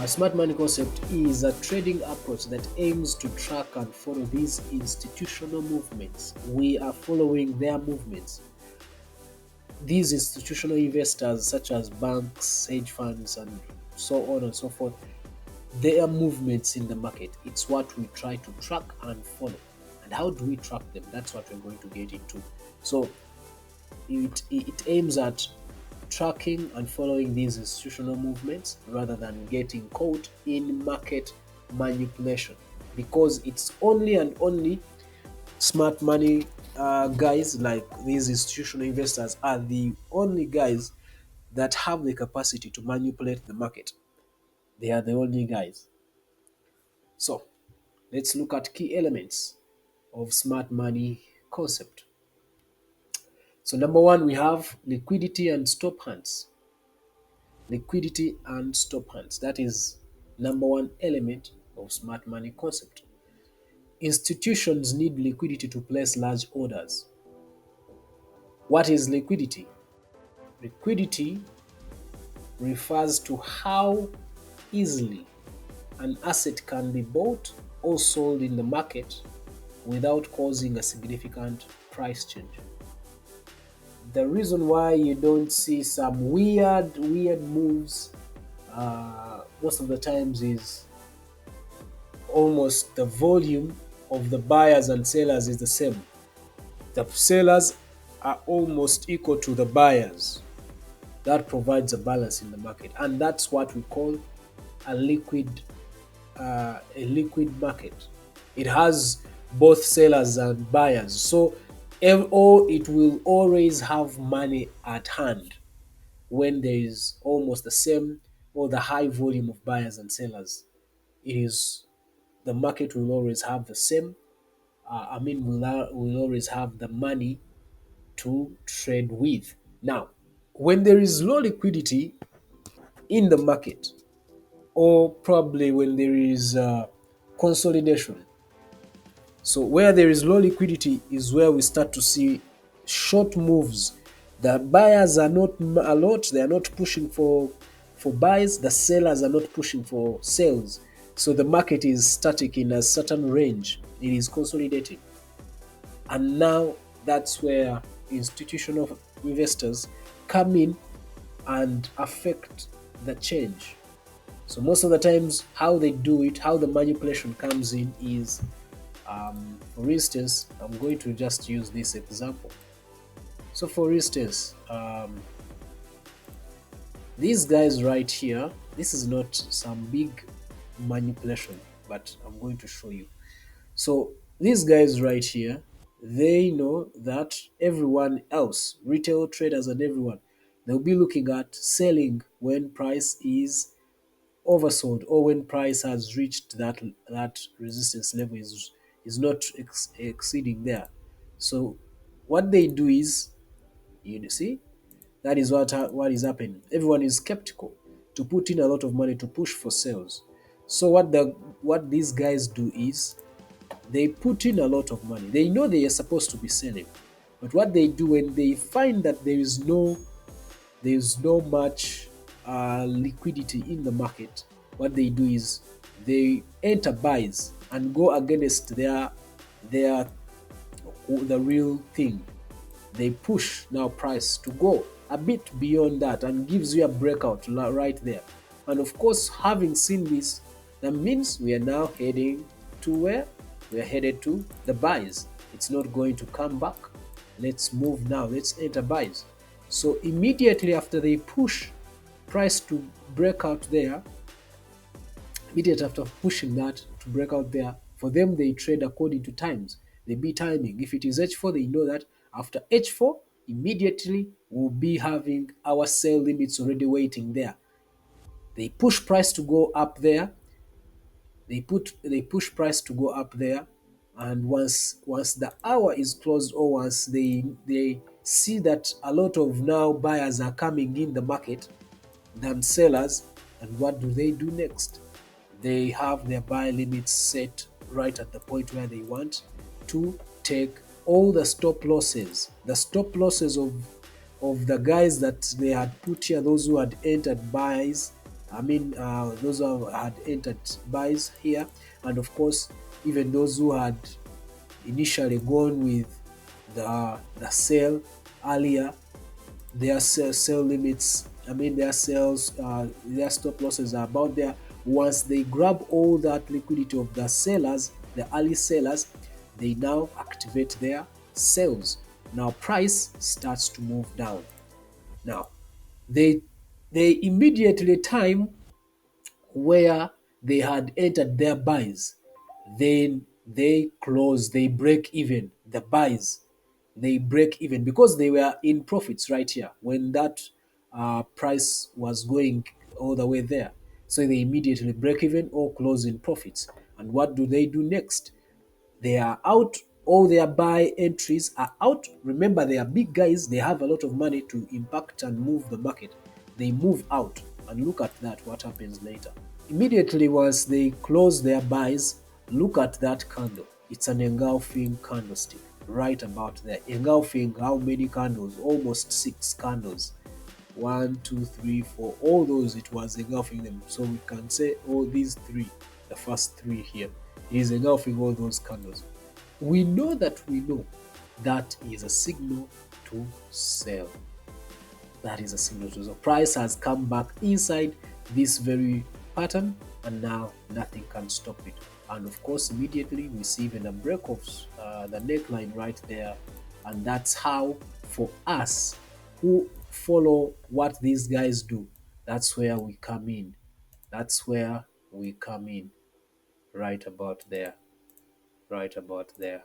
A smart money concept is a trading approach that aims to track and follow these institutional movements. We are following their movements. These institutional investors, such as banks, hedge funds, and so on and so forth, their movements in the market. It's what we try to track and follow. And how do we track them? That's what we're going to get into. So it aims at tracking and following these institutional movements rather than getting caught in market manipulation, because it's only and only smart money guys like these institutional investors are the only guys that have the capacity to manipulate the market. They are the only guys. So let's look at key elements of smart money concept. So number one, we have liquidity and stop hands. Liquidity and stop hands. That is number one element of smart money concept. Institutions need liquidity to place large orders. What is liquidity? Liquidity refers to how easily an asset can be bought or sold in the market without causing a significant price change. The reason why you don't see some weird moves most of the times is almost the volume of the buyers and sellers is the same. The sellers are almost equal to the buyers. That provides a balance in the market, and that's what we call a liquid market. It has both sellers and buyers, so it will always have money at hand when there is almost the same or the high volume of buyers and sellers. It is the market will always have the same. Will always have the money to trade with. Now, when there is low liquidity in the market, or probably when there is consolidation. So where there is low liquidity is where we start to see short moves. The buyers are not a lot; they are not pushing for buys. The sellers are not pushing for sales. So the market is static in a certain range. It is consolidating, and now that's where institutional investors come in and affect the change. So most of the times, how they do it, how the manipulation comes in is, for instance, I'm going to just use this example. So for instance, these guys right here, this is not some big manipulation, but I'm going to show you. So these guys right here, they know that everyone else, retail traders and everyone, they'll be looking at selling when price is oversold or when price has reached that resistance level is not exceeding there. So what they do is, you see, that is what is happening. Everyone is skeptical to put in a lot of money to push for sales. So what these guys do is they put in a lot of money. They know they are supposed to be selling, but what they do when they find that there is no much liquidity in the market, what they do is they enter buys and go against their the real thing. They push now price to go a bit beyond that and gives you a breakout right there. And of course, having seen this, that means we are now heading to where? We are headed to the buys. It's not going to come back. Let's move now. Let's enter buys. So immediately after they push price to break out there, immediately after pushing that to break out there, for them they trade according to times. They be timing. If it is H4, they know that after H4, immediately we'll be having our sell limits already waiting there. They push price to go up there. They push price to go up there, and once the hour is closed, or once they see that a lot of now buyers are coming in the market than sellers, and what do next? They have their buy limits set right at the point where they want to take all the stop losses. The stop losses of the guys that they had put here, those who had entered buys, those who had entered buys here, and of course, even those who had initially gone with the sale earlier, their sell limits, their sales, their stop losses are about there. Once they grab all that liquidity of the sellers, the early sellers, they now activate their sales. Now price starts to move down. Now they immediately time where they had entered their buys, then they close, they break even. The buys, they break even because they were in profits right here when that price was going all the way there. So they immediately break even or close in profits. And what do they do next? They are out. All their buy entries are out. Remember, they are big guys. They have a lot of money to impact and move the market. They move out. And look at that, what happens later. Immediately once they close their buys, look at that candle. It's an engulfing candlestick right about there. Engulfing how many candles? Almost 6 candles. One, two, three, four. All those, it was engulfing them. So we can say all these three, the first three here, it is engulfing all those candles. We know that is a signal to sell. That is a signal to sell. Price has come back inside this very pattern, and now nothing can stop it. And of course, immediately we see even a break of the neckline right there. And that's how, for us who follow what these guys do, that's where we come in. That's where we come in, right about there, right about there,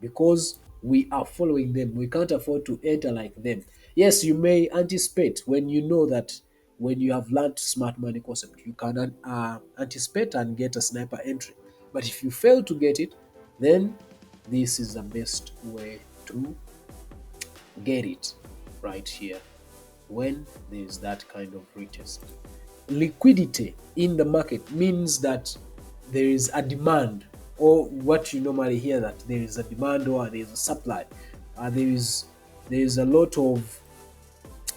because we are following them. We can't afford to enter like them. Yes, you may anticipate when you know that, when you have learned smart money concept, you can anticipate and get a sniper entry. But if you fail to get it, then this is the best way to get it, right here, when there is that kind of retest. Liquidity in the market means that there is a demand, or what you normally hear, that there is a demand or there is a supply. There is a lot of,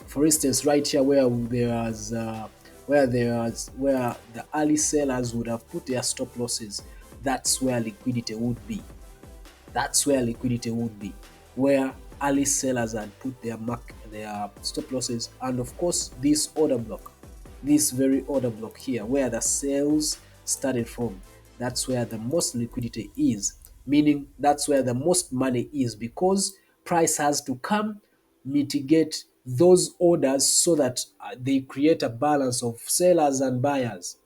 for instance, right here where where the early sellers would have put their stop losses. That's where liquidity would be. That's where liquidity would be, where early sellers had put their stop losses, and of course this order block, this very order block here, where the sales started from. That's where the most liquidity is, meaning that's where the most money is, because price has to come mitigate those orders so that they create a balance of sellers and buyers.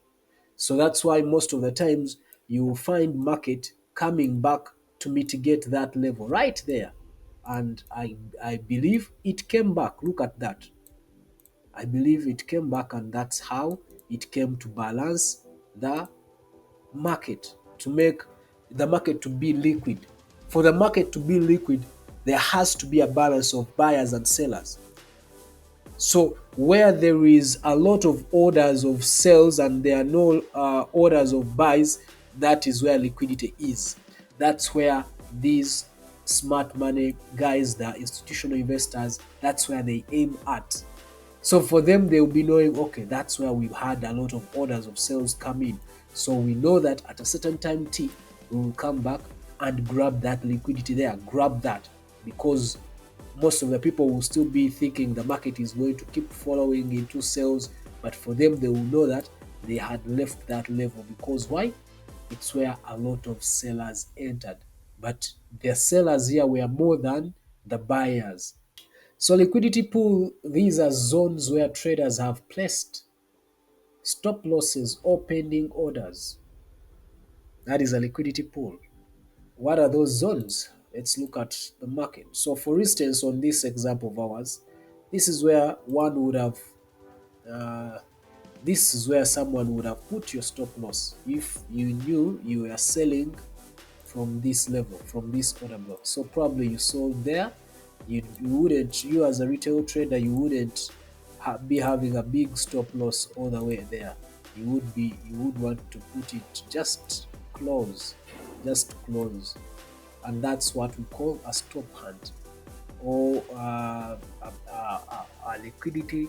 So that's why most of the times you will find market coming back to mitigate that level right there. And I believe it came back. Look at that. I believe it came back, and that's how it came to balance the market, to make the market to be liquid. For the market to be liquid, there has to be a balance of buyers and sellers. So where there is a lot of orders of sales and there are no orders of buys, that is where liquidity is. That's where these smart money guys, the institutional investors, that's where they aim at. So for them, they'll be knowing, okay, that's where we've had a lot of orders of sales come in. So we know that at a certain time T, we will come back and grab that liquidity there, grab that, because most of the people will still be thinking the market is going to keep following into sales. But for them, they will know that they had left that level, because why? It's where a lot of sellers entered. But the sellers here were more than the buyers. So liquidity pool, these are zones where traders have placed stop losses or pending orders. That is a liquidity pool. What are those zones? Let's look at the market. So for instance, on this example of ours, this is where one would have uh, this is where someone would have put your stop loss if you knew you were selling from this level, from this order block. So probably you sold there. You wouldn't, you as a retail trader, you wouldn't be having a big stop loss all the way there. You would want to put it just close, and that's what we call a stop hunt, or a liquidity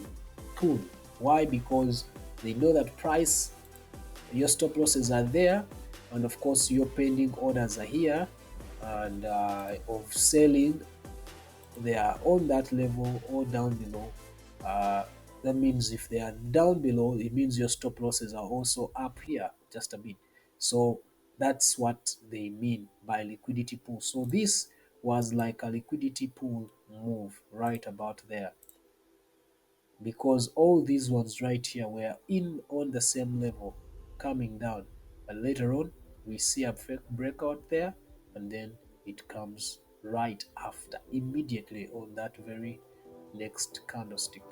pool. Why? Because They know that price, your stop losses are there, and of course your pending orders are here, and of selling, they are on that level or down below. Uh, that means if they are down below, it means your stop losses are also up here just a bit. So that's what they mean by liquidity pool. So this was like a liquidity pool move right about there, because all these ones right here were in on the same level coming down, but later on we see a fake breakout there, and then it comes right after immediately on that very next candlestick.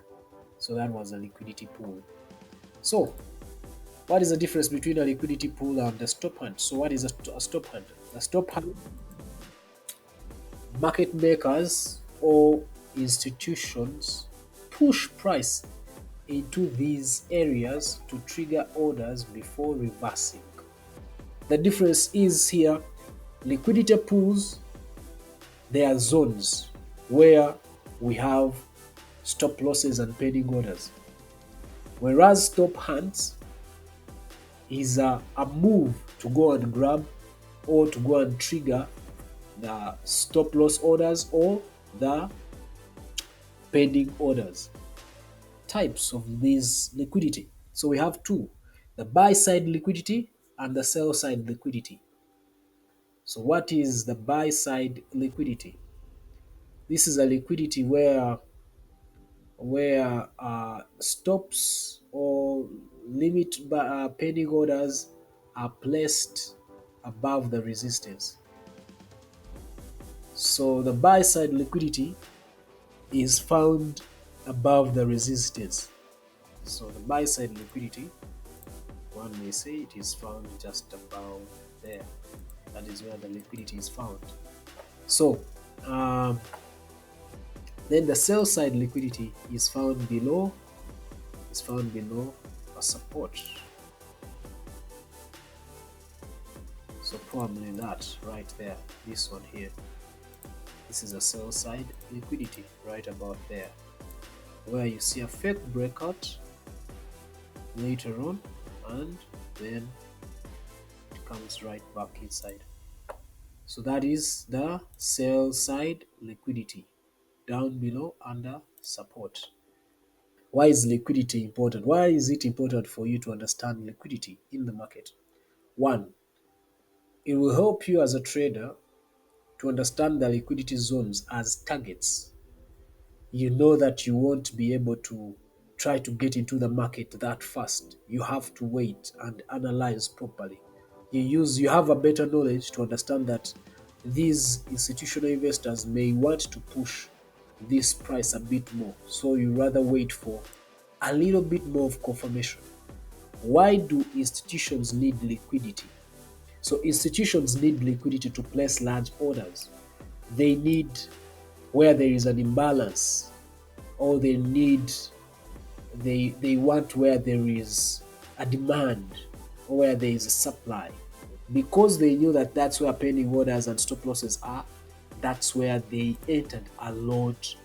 So that was a liquidity pool. So what is the difference between a liquidity pool and a stop hunt? So what is a stop hunt? A stop hunt, market makers or institutions push price into these areas to trigger orders before reversing. The difference is here, liquidity pools, they are zones where we have stop losses and pending orders. Whereas stop hunts is a move to go and grab or to go and trigger the stop loss orders or the pending orders. Types of this liquidity. So we have two, the buy side liquidity and the sell side liquidity. So what is the buy side liquidity? This is a liquidity where stops or limit pending orders are placed above the resistance. So the buy side liquidity is found above the resistance. So the buy side liquidity, one may say it is found just about there. That is where the liquidity is found. So um, then the sell side liquidity is found below a support. So probably that right there, this one here. This is a sell side liquidity right about there, where you see a fake breakout later on, and then it comes right back inside. So that is the sell side liquidity down below under support. Why is liquidity important? Why is it important for you to understand liquidity in the market? One, it will help you as a trader to understand the liquidity zones as targets. You know that you won't be able to try to get into the market that fast. You have to wait and analyze properly. You have a better knowledge to understand that these institutional investors may want to push this price a bit more. So you rather wait for a little bit more of confirmation. Why do institutions need liquidity? So institutions need liquidity to place large orders. They need where there is an imbalance, or they want where there is a demand or where there is a supply. Because they knew that that's where pending orders and stop losses are, that's where they entered a lot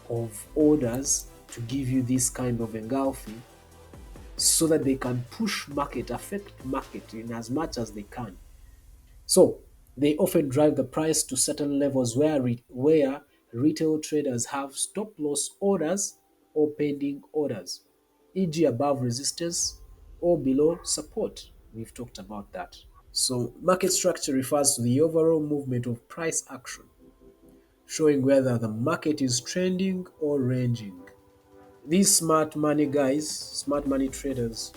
of orders to give you this kind of engulfing, so that they can push market, affect market in as much as they can. So they often drive the price to certain levels where retail traders have stop loss orders or pending orders, e.g., above resistance or below support. We've talked about that. So market structure refers to the overall movement of price action, showing whether the market is trending or ranging. These smart money guys, smart money traders,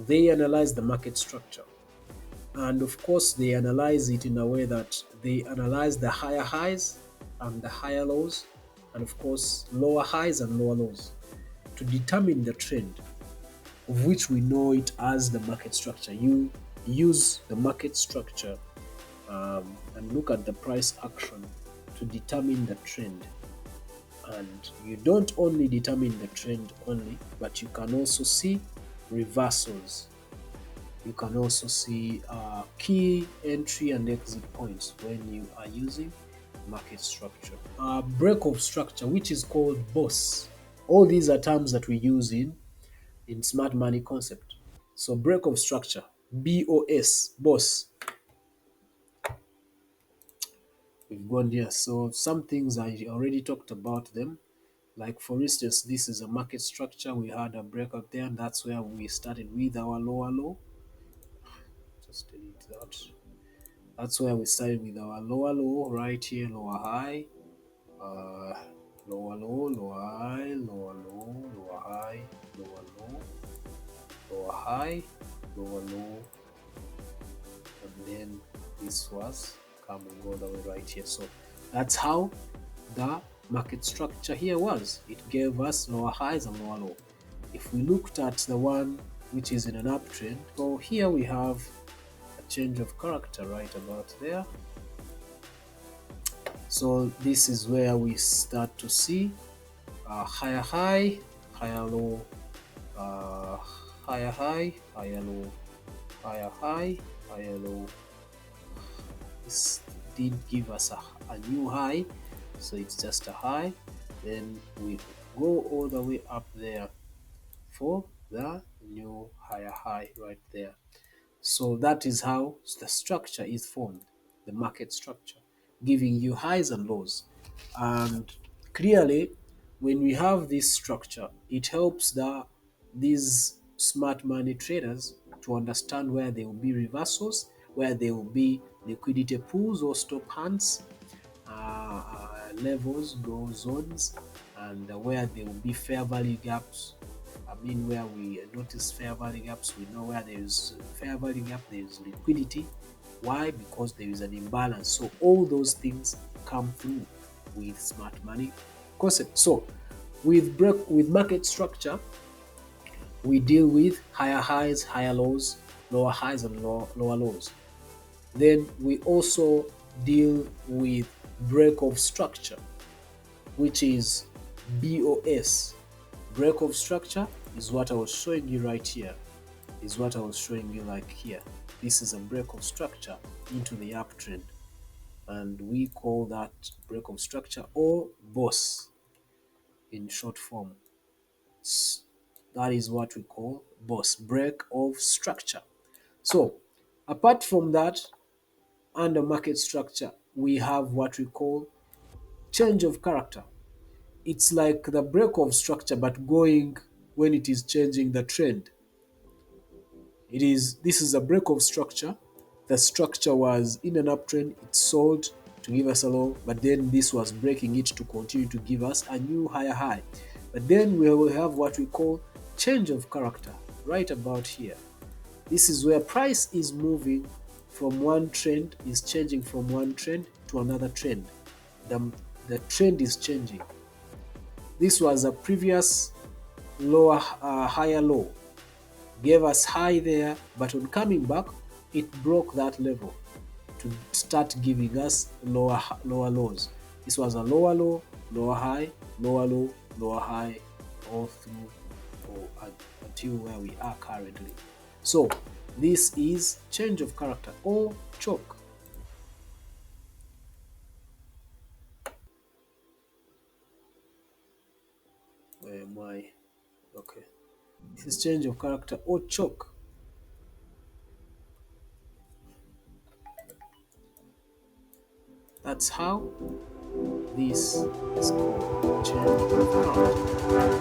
they analyze the market structure. And of course, they analyze it in a way that they analyze the higher highs and the higher lows, and of course, lower highs and lower lows to determine the trend, of which we know it as the market structure. You use the market structure and look at the price action to determine the trend. And you don't only determine the trend only, but you can also see reversals. You can also see key entry and exit points when you are using market structure. Break of structure, which is called BOSS. All these are terms that we use in in smart money concept. So break of structure, BOS, boss. We've gone here. So some things I already talked about them. Like for instance, this is a market structure. We had a breakout there, and that's where we started with our lower low. Just delete that. That's where we started with our lower low right here, lower high, uh, lower low, lower high, lower low, lower high, lower low, lower high, lower low, and then this was coming all the way right here. So that's how the market structure here was. It gave us lower highs and lower low. If we looked at the one which is in an uptrend, so here we have a change of character right about there. So this is where we start to see a higher high, higher low, uh, higher high, higher low, higher high, higher low. This did give us a new high, so it's just a high. Then we go all the way up there for the new higher high right there. So that is how the structure is formed, the market structure, giving you highs and lows. And clearly, when we have this structure, it helps these smart money traders to understand where there will be reversals, where there will be liquidity pools or stop hands, levels, go zones, and where there will be fair value gaps. I mean, where we notice fair value gaps, we know where there is fair value gap, there is liquidity. Why? Because there is an imbalance. So all those things come through with smart money concept. So with market structure, we deal with higher highs, higher lows, lower highs, and lower lows. Then we also deal with break of structure, which is BOS. Break of structure is what I was showing you right here, is what I was showing you like here. This is a break of structure into the uptrend, and we call that break of structure or BOS in short form. That is what we call BOS, break of structure. So apart from that, under market structure, we have what we call change of character. It's like the break of structure, but going when it is changing the trend. This is a break of structure. The structure was in an uptrend, it sold to give us a low, but then this was breaking it to continue to give us a new higher high. But then we will have what we call change of character right about here. This is where price is moving from one trend, is changing from one trend to another trend. The trend is changing. This was a previous higher low, gave us high there, but on coming back, it broke that level to start giving us lower lows. This was a lower low, lower high, lower low, lower high, all through until where we are currently. So this is change of character or choke. Where am I? Okay. This is change of character or choke. That's how this is called change of character.